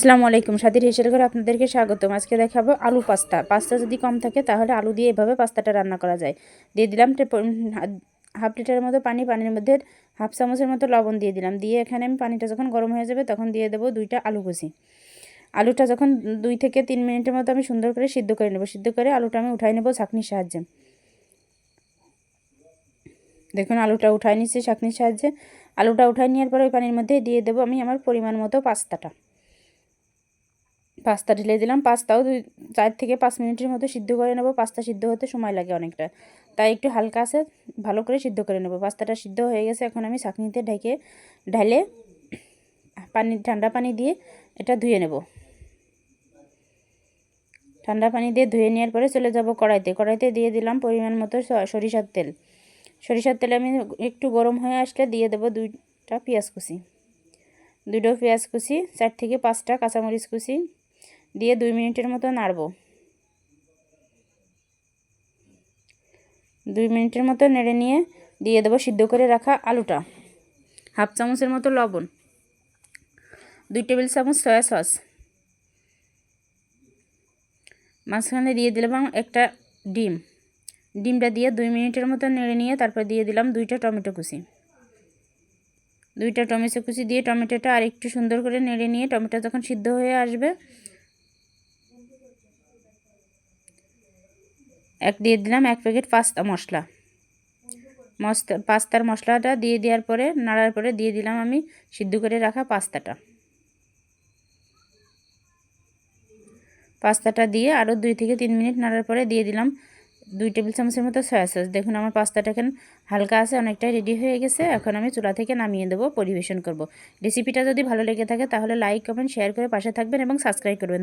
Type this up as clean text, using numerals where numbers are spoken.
আসসালামু আলাইকুম, স্বাধীন হেসেল ঘরে আপনাদেরকে স্বাগতম। আজকে দেখাবো আলু পাস্তা। পাস্তা যদি কম থাকে তাহলে আলু দিয়ে এভাবে পাস্তাটা রান্না করা যায়। দিয়ে দিলাম হাফ লিটারের মতো পানি, পানির মধ্যে হাফ চামচের মতো লবণ দিয়ে দিলাম। দিয়ে এখানে আমি পানিটা যখন গরম হয়ে যাবে তখন দিয়ে দেবো 2টা আলু কুচি। আলুটা যখন 2 থেকে 3 মিনিটের মতো আমি সুন্দর করে সিদ্ধ করে নেব। সিদ্ধ করে আলুটা আমি উঠাই নেব ছাঁকনির সাহায্যে। দেখুন আলুটা উঠাই নিচ্ছি ছাঁকনির সাহায্যে। আলুটা উঠাই নেওয়ার পরে ওই পানির মধ্যে দিয়ে দেবো আমি আমার পরিমাণ মতো পাস্তা ঢেলে দিলাম। পাস্তাও 4 থেকে 5 মিনিটের মতো সিদ্ধ করে নেব। পাস্তা সিদ্ধ হতে সময় লাগে অনেকটা, তাই একটু হালকা আছে ভালো করে সিদ্ধ করে নেব। পাস্তাটা সিদ্ধ হয়ে গেছে, এখন আমি ছাঁকনিতে ঢালে ঠান্ডা পানি দিয়ে এটা ধুয়ে নেব। ঠান্ডা পানি দিয়ে ধুয়ে নেওয়ার পরে চলে যাব কড়াইতে দিয়ে দিলাম পরিমাণ মতো সরিষার তেল। সরিষার তেলে আমি একটু গরম হয়ে আসলে দিয়ে দেব 2টা পেঁয়াজ কুচি। 4 থেকে 5টা কাঁচামরিচ কুচি দিয়ে 2 মিনিটের মতো নাড়ব। 2 মিনিটের মতো নেড়ে নিয়ে দিয়ে দেবো সিদ্ধ করে রাখা আলুটা, হাফ চামচের মতো লবণ, 2 টেবিল চামচ সয়া সস, মাঝখানে দিয়ে দিলাম একটা ডিমটা দিয়ে 2 মিনিটের মতো নেড়ে নিয়ে তারপর দিয়ে দিলাম 2টা টমেটো কুচি। 2টা টমেটো কুচি দিয়ে টমেটোটা আর একটু সুন্দর করে নেড়ে নিয়ে টমেটো যখন সিদ্ধ হয়ে আসবে দিয়ে দিলাম 1 প্যাকেট পাস্তার মশলাটা দিয়ে দেওয়ার পরে নাড়ার পরে দিয়ে দিলাম আমি সিদ্ধ করে রাখা পাস্তাটা দিয়ে আরও 2 থেকে 3 মিনিট নাড়ার পরে দিয়ে দিলাম 2 টেবিল চামচের মতো সয়া সস। দেখুন আমার পাস্তাটা এখন হালকা আছে, অনেকটাই রেডি হয়ে গেছে। এখন আমি চুলা থেকে নামিয়ে দেবো, পরিবেশন করব। রেসিপিটা যদি ভালো লেগে থাকে তাহলে লাইক, কমেন্ট, শেয়ার করে পাশে থাকবেন এবং সাবস্ক্রাইব করবেন।